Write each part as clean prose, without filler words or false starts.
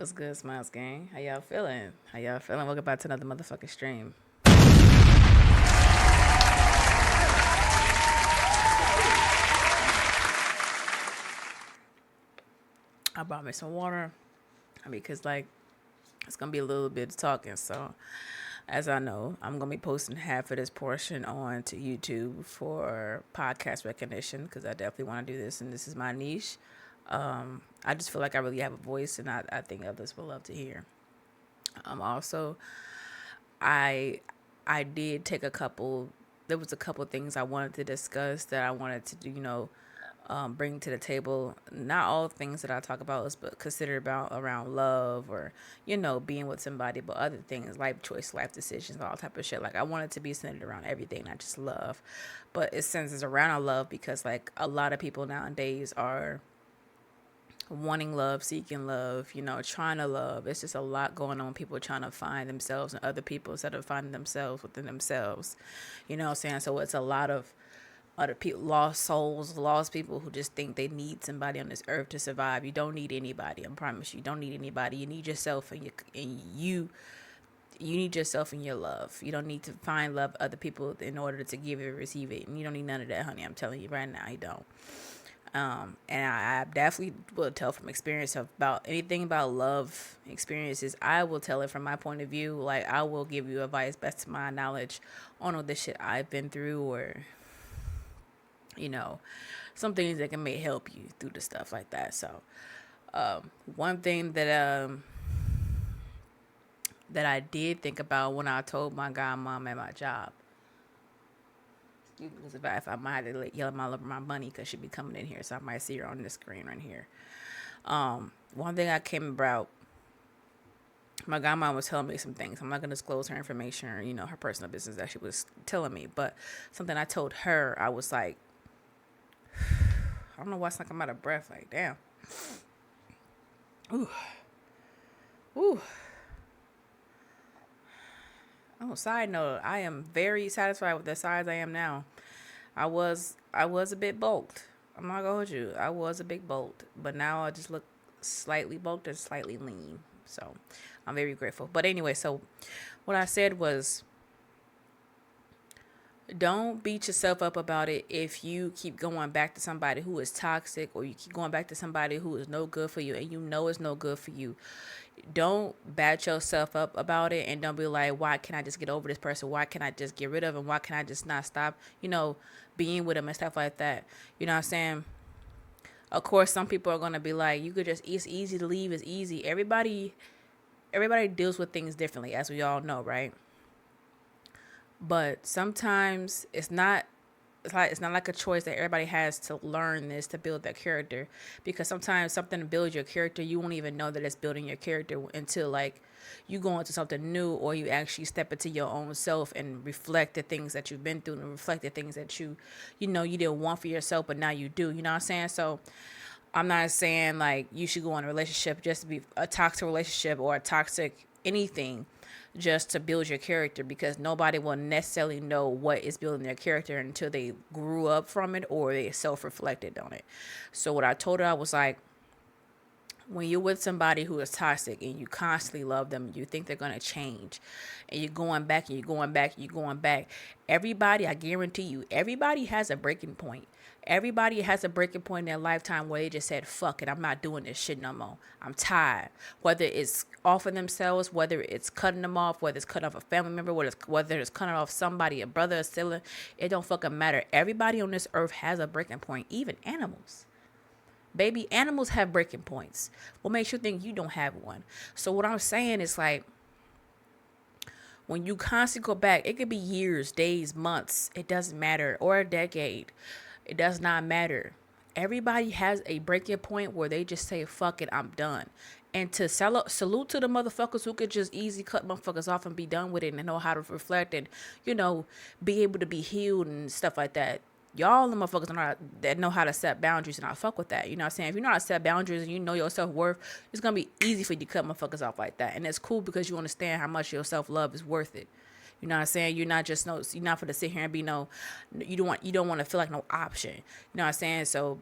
What's good, Smiles Gang? How y'all feeling? How y'all feeling? Welcome back to another motherfucking stream. I brought me some water. Because it's gonna be a little bit of talking. So as I know, I'm gonna be posting half of this portion on to YouTube for podcast recognition because I definitely want to do this and this is my niche. I just feel like I really have a voice and I think others will love to hear. Also, I I did take a couple. There was a couple things I wanted to discuss that I wanted to do. Bring to the table. Not all things that I talk about is but considered about around love or being with somebody, but other things, life choice, life decisions, all type of shit. Like I want it to be centered around everything, not just love, but it centers around love because like a lot of people nowadays are wanting love, seeking love, trying to love. It's just a lot going on. People trying to find themselves and other people instead of finding themselves within themselves. You know what I'm saying? So it's a lot of other people, lost souls, lost people who just think they need somebody on this earth to survive. You don't need anybody. I promise you, you don't need anybody. You need yourself and you need yourself and your love. You don't need to find love other people in order to give it or receive it. And you don't need none of that, honey. I'm telling you right now, you don't. And I definitely will tell from experience about anything about love experiences. I will tell it from my point of view. Like I will give you advice best to my knowledge on all this shit I've been through, or you know, some things that can may help you through the stuff like that. So, one thing that I did think about when I told my godmom at my job. Because if I might have to yell at my money because she be coming in here, so I might see her on the screen right here. One thing I came about, my godmom was telling me some things. I'm not gonna disclose her information or her personal business that she was telling me, but something I told her, I was like, I don't know why it's like I'm out of breath. Like damn. Ooh, ooh. Oh, side note, I am very satisfied with the size I am now. I was a bit bulked. I'm not gonna hold you. I was a big bulked, but now I just look slightly bulked and slightly lean. So I'm very grateful. But anyway, so what I said was don't beat yourself up about it if you keep going back to somebody who is toxic or you keep going back to somebody who is no good for you and you know it's no good for you. Don't bat yourself up about it and don't be like, why can't I just get over this person? Why can't I just get rid of him? Why can't I just not stop, being with him and stuff like that? You know what I'm saying? Of course, some people are going to be like, you could just, it's easy to leave, it's easy. Everybody deals with things differently, as we all know, right? But sometimes it's not like a choice that everybody has to learn this to build that character, because sometimes something to build your character you won't even know that it's building your character until like you go into something new or you actually step into your own self and reflect the things that you've been through and reflect the things that you didn't want for yourself but now you do. You know what I'm saying? So I'm not saying like you should go in a relationship just to be a toxic relationship or a toxic anything just to build your character, because nobody will necessarily know what is building their character until they grew up from it or they self-reflected on it. So what I told her, I was like, when you're with somebody who is toxic and you constantly love them, you think they're going to change, and you're going back and you're going back and you're going back. Everybody, I guarantee you, everybody has a breaking point. Everybody has a breaking point in their lifetime where they just said, fuck it, I'm not doing this shit no more. I'm tired. Whether it's offing themselves, whether it's cutting them off, whether it's cutting off a family member, whether it's cutting off somebody, a brother, a sibling, it don't fucking matter. Everybody on this earth has a breaking point, even animals. Baby, animals have breaking points. What makes you think you don't have one? So what I'm saying is like, when you constantly go back, it could be years, days, months. It doesn't matter. Or a decade. It does not matter. Everybody has a breaking point where they just say, fuck it, I'm done. And to salute to the motherfuckers who could just easy cut motherfuckers off and be done with it and know how to reflect and, be able to be healed and stuff like that. Y'all the motherfuckers that know how to set boundaries, and I fuck with that. You know what I'm saying? If you know how to set boundaries and you know your self-worth, it's going to be easy for you to cut motherfuckers off like that. And it's cool because you understand how much your self-love is worth it. You know what I'm saying? You're not just you're not for to sit here and be you don't want to feel like no option. You know what I'm saying? So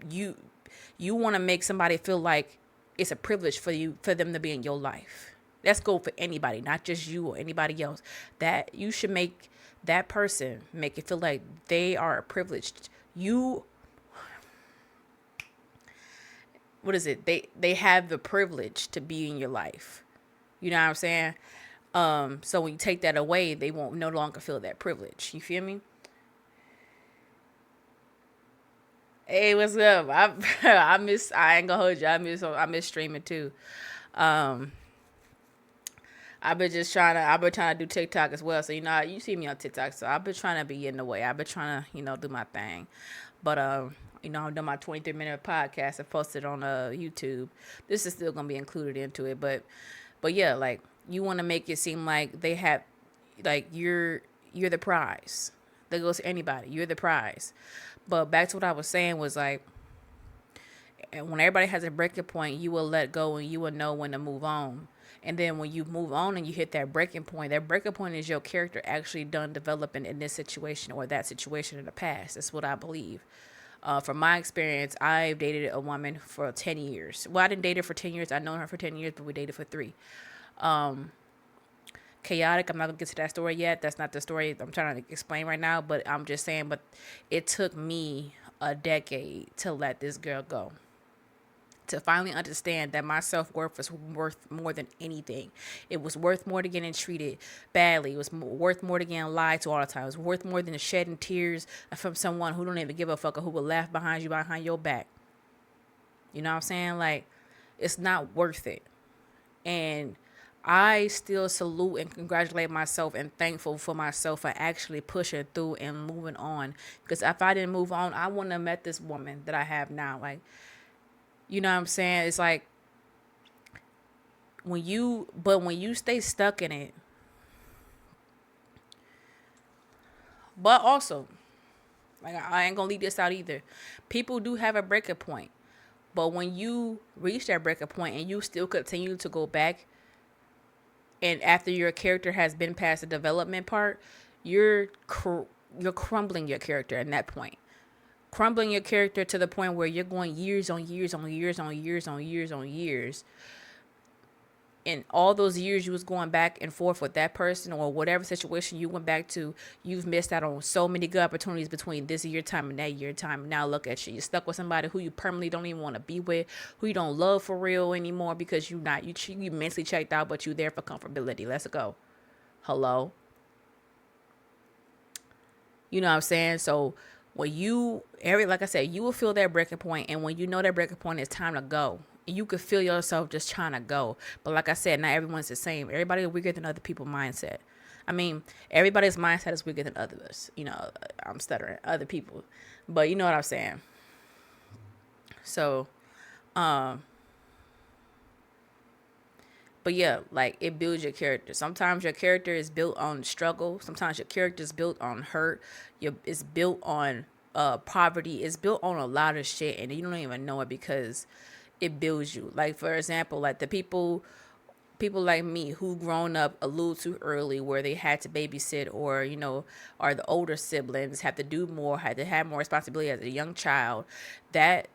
you want to make somebody feel like it's a privilege for them to be in your life. That's go for anybody, not just you or anybody else. That you should make that person make it feel like they are privileged. You, what is it? They have the privilege to be in your life. You know what I'm saying? So when you take that away, they won't no longer feel that privilege. You feel me? Hey, what's up? I ain't gonna hold you. I miss streaming too. Um, I've been trying to do TikTok as well. So you see me on TikTok. So I've been trying to be in the way. I've been trying to do my thing. But I'm doing my 23-minute podcast and posted on YouTube. This is still gonna be included into it. But yeah, like you want to make it seem like they have, like you're the prize. That goes to anybody. You're the prize. But back to what I was saying was like, and when everybody has a breaking point, you will let go and you will know when to move on. And then when you move on and you hit that breaking point is your character actually done developing in this situation or that situation in the past. That's what I believe. From my experience, I've dated a woman for 10 years. Well, I didn't date her for 10 years. I've known her for 10 years, but we dated for 3. Chaotic. I'm not going to get to that story yet. That's not the story I'm trying to explain right now, but I'm just saying, but it took me a decade to let this girl go, to finally understand that my self-worth was worth more than anything. It was worth more than getting treated badly. It was worth more than getting lied to all the time. It was worth more than shedding tears from someone who don't even give a fuck or who will laugh behind you, behind your back. You know what I'm saying? Like, it's not worth it. And I still salute and congratulate myself and thankful for myself for actually pushing through and moving on. Because if I didn't move on, I wouldn't have met this woman that I have now. Like, you know what I'm saying? It's like when you stay stuck in it, but also, like I ain't gonna leave this out either. People do have a breaking point, but when you reach that breaking point and you still continue to go back, and after your character has been past the development part, you're crumbling your character at that point. Crumbling your character to the point where you're going years on years on years on years on years on years. And all those years you was going back and forth with that person or whatever situation you went back to, you've missed out on so many good opportunities between this year time and that year time. Now look at you. You're stuck with somebody who you permanently don't even want to be with, who you don't love for real anymore because you mentally checked out, but you there for comfortability. Let's go. Hello. You know what I'm saying? So when like I said, you will feel that breaking point, and when you know that breaking point is time to go, you could feel yourself just trying to go. But like I said, not everyone's the same. Everybody is weaker than other people's mindset. I mean, everybody's mindset is weaker than others. I'm stuttering. Other people, but you know what I'm saying. So, but yeah, like it builds your character. Sometimes your character is built on struggle. Sometimes your character is built on hurt. It's built on poverty. It's built on a lot of shit, and you don't even know it because it builds you. Like for example, like the people like me who grown up a little too early, where they had to babysit, or the older siblings have to do more, had to have more responsibility as a young child. That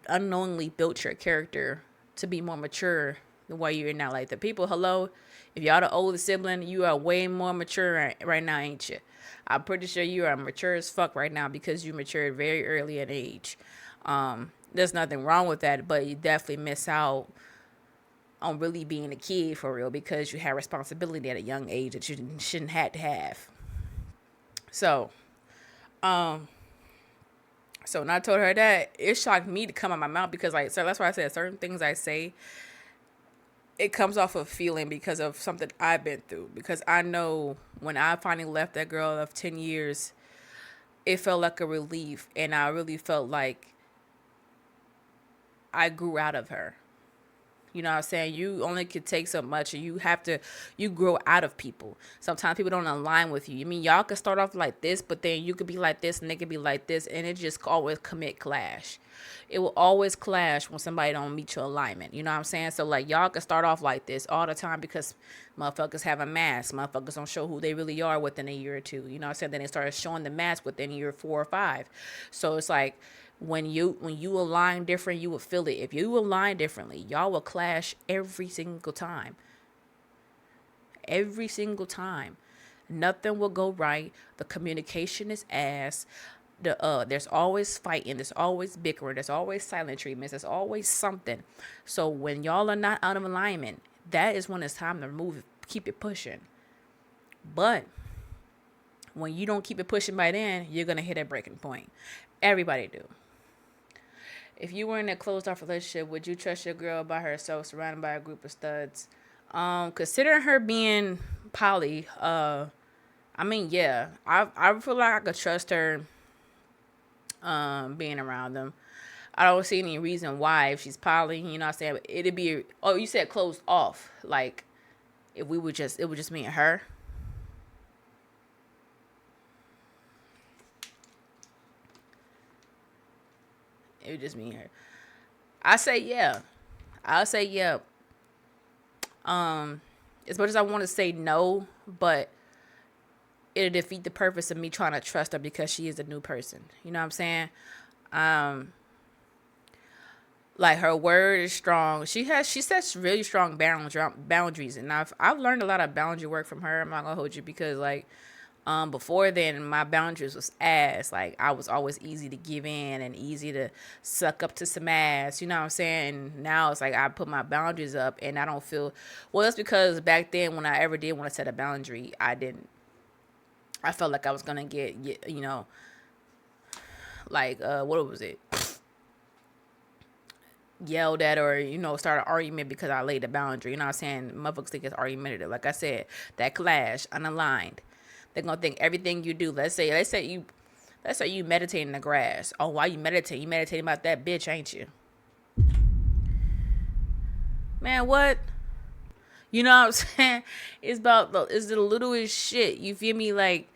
unknowingly built your character to be more mature the way you're now. Like the people, hello, if y'all the older sibling, you are way more mature right now, ain't you? I'm pretty sure you are mature as fuck right now because you matured very early in age. There's nothing wrong with that, but you definitely miss out on really being a kid for real because you have responsibility at a young age that you shouldn't have to have. So, when I told her that, it shocked me to come out my mouth because, like, so that's why I said certain things I say, it comes off of feeling because of something I've been through. Because I know when I finally left that girl of 10 years, it felt like a relief. And I really felt like I grew out of her. You know what I'm saying? You only can take so much, and you grow out of people. Sometimes people don't align with you. I mean, y'all could start off like this, but then you could be like this and they could be like this, and it just always clash. It will always clash when somebody don't meet your alignment. You know what I'm saying? So like y'all can start off like this all the time because motherfuckers have a mask. Motherfuckers don't show who they really are within a year or two. You know what I'm saying? Then they start showing the mask within year 4 or 5. So it's like When you align different, you will feel it. If you align differently, y'all will clash every single time. Every single time. Nothing will go right. The communication is ass. There's always fighting, there's always bickering, there's always silent treatments, there's always something. So when y'all are not out of alignment, that is when it's time to move, keep it pushing. But when you don't keep it pushing by then, you're gonna hit a breaking point. Everybody do. If you were in a closed off relationship, would you trust your girl by herself, surrounded by a group of studs? Considering her being poly, I mean, yeah, I feel like I could trust her, being around them. I don't see any reason why if she's poly, you know what I'm saying? It'd be, oh, you said closed off. Like, if we would just, it would just me and her. It would just me and her. I say yeah. I'll say yeah. As much as I want to say no, but it'll defeat the purpose of me trying to trust her because she is a new person. You know what I'm saying? Um, like her word is strong. She sets really strong boundaries, and I've learned a lot of boundary work from her. I'm not gonna hold you because like before then my boundaries was ass. Like I was always easy to give in and easy to suck up to some ass. You know what I'm saying? And now it's like I put my boundaries up and I don't feel well. That's because back then when I ever did want to set a boundary, I didn't. I felt like I was gonna get like what was it? Yelled at or start an argument because I laid a boundary. You know what I'm saying? Motherfuckers think it's argumentative. Like I said, that clash, unaligned. They're gonna think everything you do. Let's say you meditate in the grass. Oh, why you meditate? You meditating about that bitch, ain't you? Man, what? You know what I'm saying? It's the littlest shit. You feel me? Like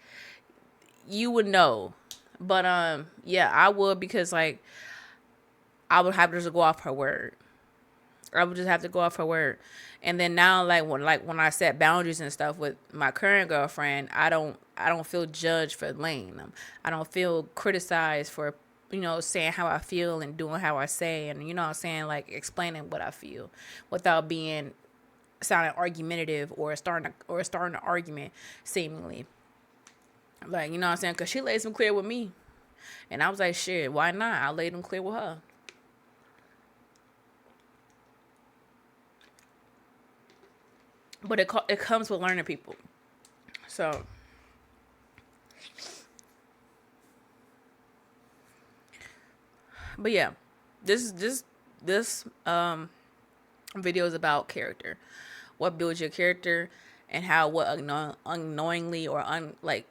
you would know. But yeah, I would because like I would have to just go off her word. I would just have to go off her word. And then now like when I set boundaries and stuff with my current girlfriend, I don't feel judged for laying them. I don't feel criticized for saying how I feel and doing how I say and you know what I'm saying, like explaining what I feel without being sounding argumentative or starting an argument seemingly. Like, you know what I'm saying? Cuz she laid some clear with me. And I was like, shit, why not? I laid them clear with her. But it comes with learning people. So, but yeah, this video is about character, what builds your character, and how what unknowingly or like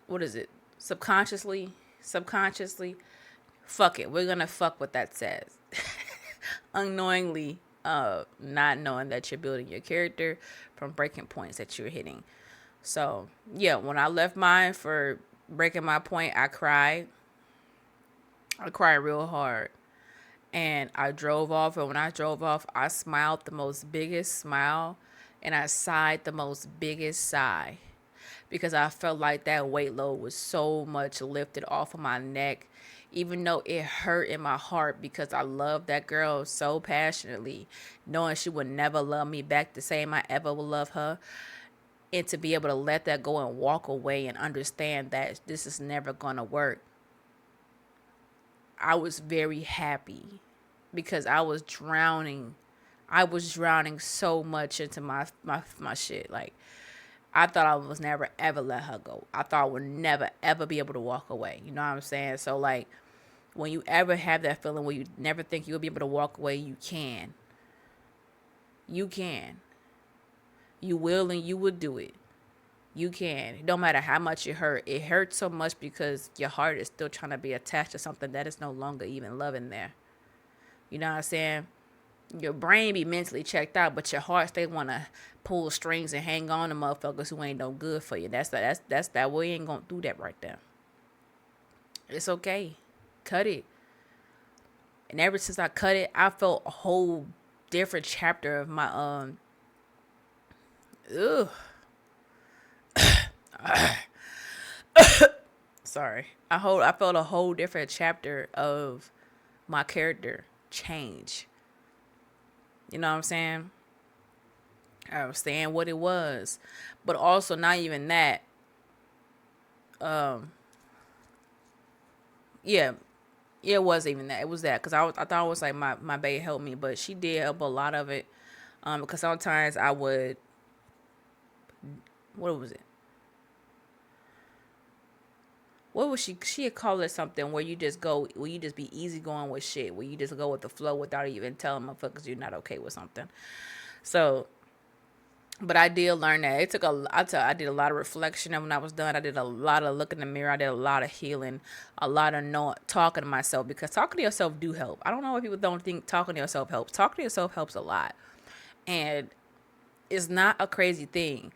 what is it, subconsciously, fuck it, we're gonna fuck what that says. Unknowingly, not knowing that you're building your character from breaking points that you're hitting. So yeah, when I left mine for breaking my point, I cried real hard. And I drove off, and when I drove off, I smiled the most biggest smile, and I sighed the most biggest sigh because I felt like that weight load was so much lifted off of my neck, even though it hurt in my heart because I loved that girl so passionately, knowing she would never love me back the same I ever would love her. And to be able to let that go and walk away and understand that this is never going to work, I was very happy because I was drowning. I was drowning so much into my shit. Like, I thought I was never ever let her go. I thought I would never ever be able to walk away. You know what I'm saying? So, like, when you ever have that feeling where you never think you'll be able to walk away, you can. You can. You will and you will do it. You can. No matter how much it hurt. It hurts so much because your heart is still trying to be attached to something that is no longer even loving there. You know what I'm saying? Your brain be mentally checked out, but your heart still want to pull strings and hang on to motherfuckers who ain't no good for you. That's that we ain't gonna do that right there. It's okay. Cut it. And ever since I cut it, I felt a whole different chapter of my ugh. Sorry. I felt a whole different chapter of my character change. You know what I'm saying? I was saying what it was. But also not even that. Yeah. Yeah, it was even that. It was that because I thought it was like my bae helped me, but she did help a lot of it. Because sometimes I would, what was it? What was she had called it something where you just go, where you just be easy going with shit, where you just go with the flow without even telling motherfuckers you're not okay with something. So, but I did learn that. It took I did a lot of reflection, and when I was done, I did a lot of look in the mirror. I did a lot of healing, a lot of talking to myself, because talking to yourself do help. I don't know if people don't think talking to yourself helps. Talking to yourself helps a lot, and it's not a crazy thing.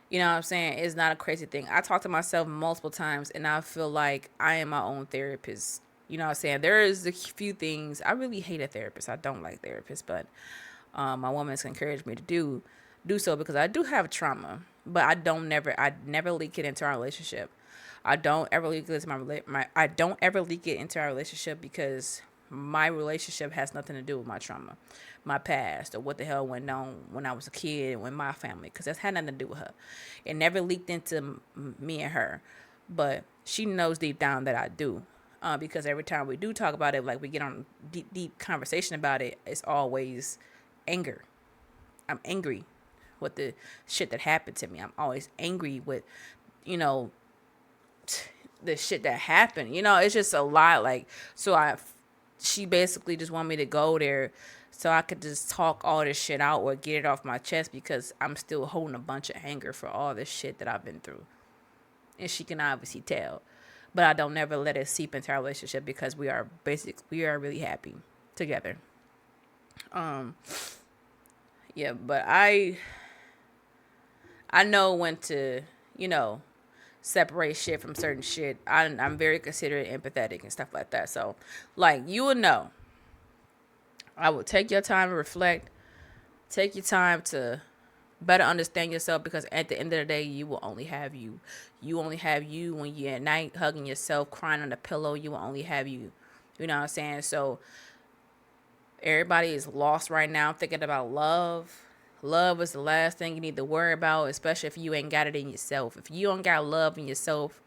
You know what I'm saying? It's not a crazy thing. I talk to myself multiple times, and I feel like I am my own therapist. You know what I'm saying? There is a few things. I really hate a therapist. I don't like therapists, but my woman's encouraged me to do so because I do have trauma, but I never leak it into our relationship. I don't ever leak it into my I don't ever leak it into our relationship because my relationship has nothing to do with my trauma, my past, or what the hell went on when I was a kid and with my family, because that's had nothing to do with her. It never leaked into me and her, but she knows deep down that I do. Because every time we do talk about it, like we get on deep conversation about it, it's always anger. I'm angry with the shit that happened to me. I'm always angry with, you know, the shit that happened. It's just a lot. Like, she basically just want me to go there so I could just talk all this shit out or get it off my chest because I'm still holding a bunch of anger for all this shit that I've been through. And she can obviously tell. But I don't never let it seep into our relationship because we are really happy together. Yeah, but I know when to, you know, separate shit from certain shit. I'm very considerate, empathetic, and stuff like that. So, like, you would know. I would take your time to reflect. Take your time to better understand yourself, because at the end of the day, you will only have you. You only have you when you're at night hugging yourself, crying on the pillow. You will only have you. You know what I'm saying? So, everybody is lost right now thinking about love. Love is the last thing you need to worry about, especially if you ain't got it in yourself. If you don't got love in yourself,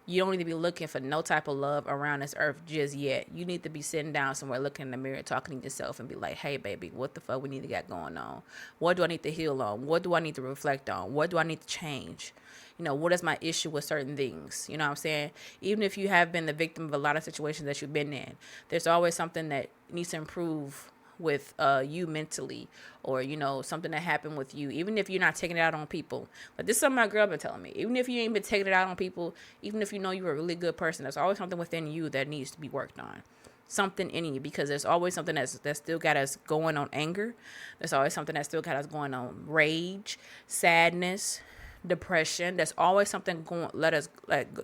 you don't need to be looking for no type of love around this earth just yet. You need to be sitting down somewhere, looking in the mirror, talking to yourself, and be like, hey, baby, what the fuck we need to get going on? What do I need to heal on? What do I need to reflect on? What do I need to change? What is my issue with certain things? You know what I'm saying? Even if you have been the victim of a lot of situations that you've been in, there's always something that needs to improve with you mentally, or something that happened with you, even if you're not taking it out on people. But this is something my girl been telling me. Even if you ain't been taking it out on people, even if you know you're a really good person, there's always something within you that needs to be worked on, something in you, because there's always something that's still got us going on anger. There's always something that still got us going on rage, sadness, depression. There's always something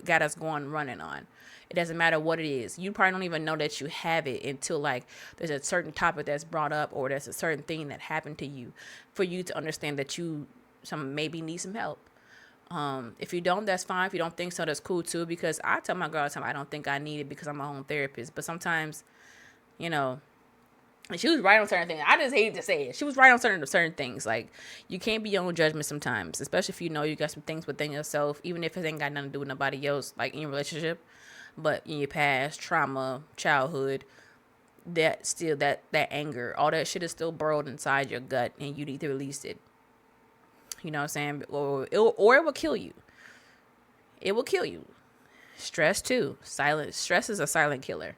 got us going running on. It doesn't matter what it is. You probably don't even know that you have it until like there's a certain topic that's brought up, or there's a certain thing that happened to you for you to understand that you maybe need some help. If you don't, that's fine. If you don't think so, that's cool too. Because I tell my girl all the time, I don't think I need it because I'm my own therapist. But sometimes, you know, and she was right on certain things. I just hate to say it. She was right on certain things. Like, you can't be your own judgment sometimes, especially if you know you got some things within yourself, even if it ain't got nothing to do with nobody else, like in your relationship, but in your past, trauma, childhood, that anger, all that shit is still burrowed inside your gut, and you need to release it. You know what I'm saying? Or it will kill you. It will kill you. Stress too. Stress is a silent killer,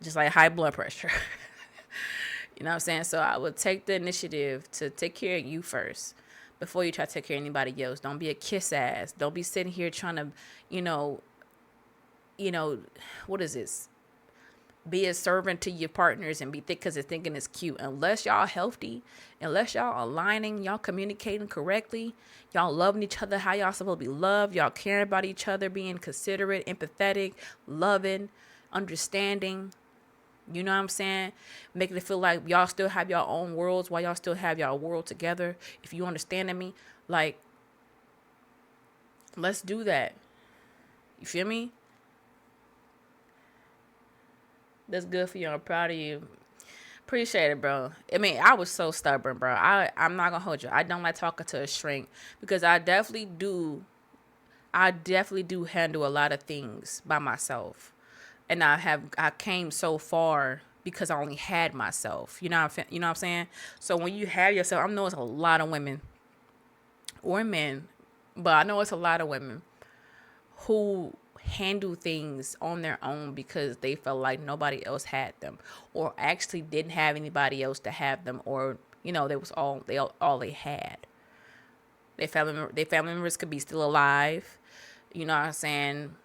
just like high blood pressure. You know what I'm saying? So I would take the initiative to take care of you first before you try to take care of anybody else. Don't be a kiss ass. Don't be sitting here trying to, you know, what is this? Be a servant to your partners and be thick because they're thinking it's cute. Unless y'all healthy, unless y'all aligning, y'all communicating correctly, y'all loving each other how y'all supposed to be loved, y'all caring about each other, being considerate, empathetic, loving, understanding. You know what I'm saying? Making it feel like y'all still have your own worlds while y'all still have y'all world together. If you understanding me, like, let's do that. You feel me? That's good for you. I'm proud of you. Appreciate it, bro. I mean, I was so stubborn, bro. I'm not gonna hold you. I don't like talking to a shrink because I definitely do handle a lot of things by myself. And I came so far because I only had myself. You know what I'm saying? So when you have yourself, I know it's a lot of women or men, but I know it's a lot of women who handle things on their own because they felt like nobody else had them or actually didn't have anybody else to have them, or they was all they had. Their family members could be still alive. You know what I'm saying?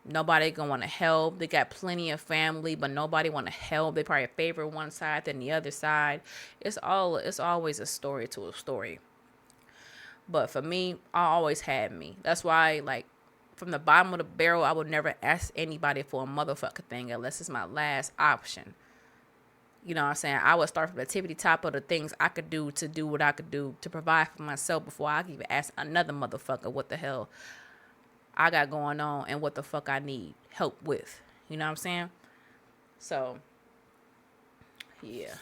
Nobody gonna want to help. They got plenty of family, but nobody want to help. They probably favor one side than the other side. It's always a story to a story. But for me, I always had me. That's why, like, from the bottom of the barrel, I would never ask anybody for a motherfucker thing unless it's my last option. You know what I'm saying? I would start from the tippity top of the things I could do to do what I could do to provide for myself before I could even ask another motherfucker what the hell I got going on and what the fuck I need help with. You know what I'm saying? So, yeah.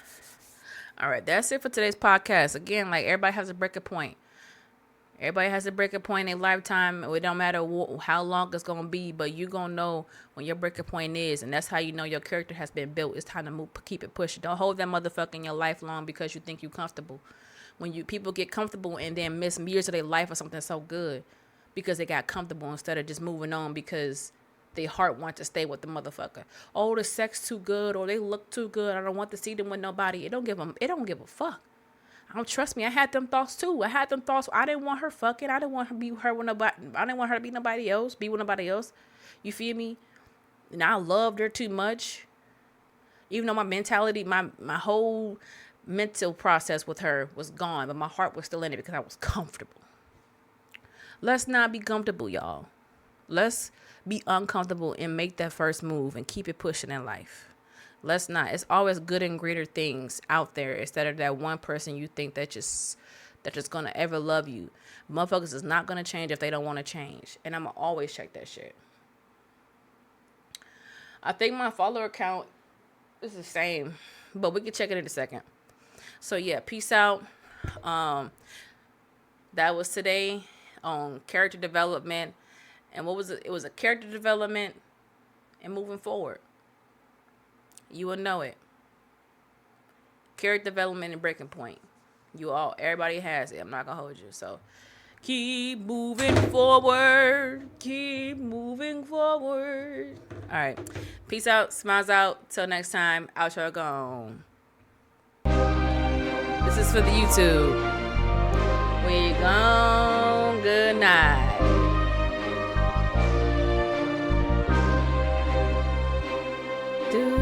All right, that's it for today's podcast. Again, like, everybody has a breaking point. Everybody has a breaking point in their lifetime. It don't matter how long it's going to be, but you going to know when your breaking point is, and that's how you know your character has been built. It's time to move, keep it pushing. Don't hold that motherfucker in your life long because you think you're comfortable. When people get comfortable and then miss years of their life or something so good because they got comfortable instead of just moving on because their heart wants to stay with the motherfucker. Oh, the sex too good, or they look too good. I don't want to see them with nobody. It don't give a fuck. Trust me, I had them thoughts too. I had them thoughts. I didn't want her fucking. I didn't want her to be her with nobody. I didn't want her to be nobody else. Be with nobody else. You feel me? And I loved her too much. Even though my mentality, my whole mental process with her was gone, but my heart was still in it because I was comfortable. Let's not be comfortable, y'all. Let's be uncomfortable and make that first move and keep it pushing in life. Let's not. It's always good and greater things out there instead of that one person you think that just gonna ever love you. Motherfuckers is not gonna change if they don't want to change. And I'ma always check that shit. I think my follower count is the same, but we can check it in a second. So yeah, peace out. That was today on character development. And what was it? It was a character development and moving forward. You will know it. Character development and breaking point. Everybody has it. I'm not gonna hold you. So keep moving forward. Keep moving forward. All right. Peace out. Smiles out. Till next time. Outro gone. This is for the YouTube. We gone. Good night. Do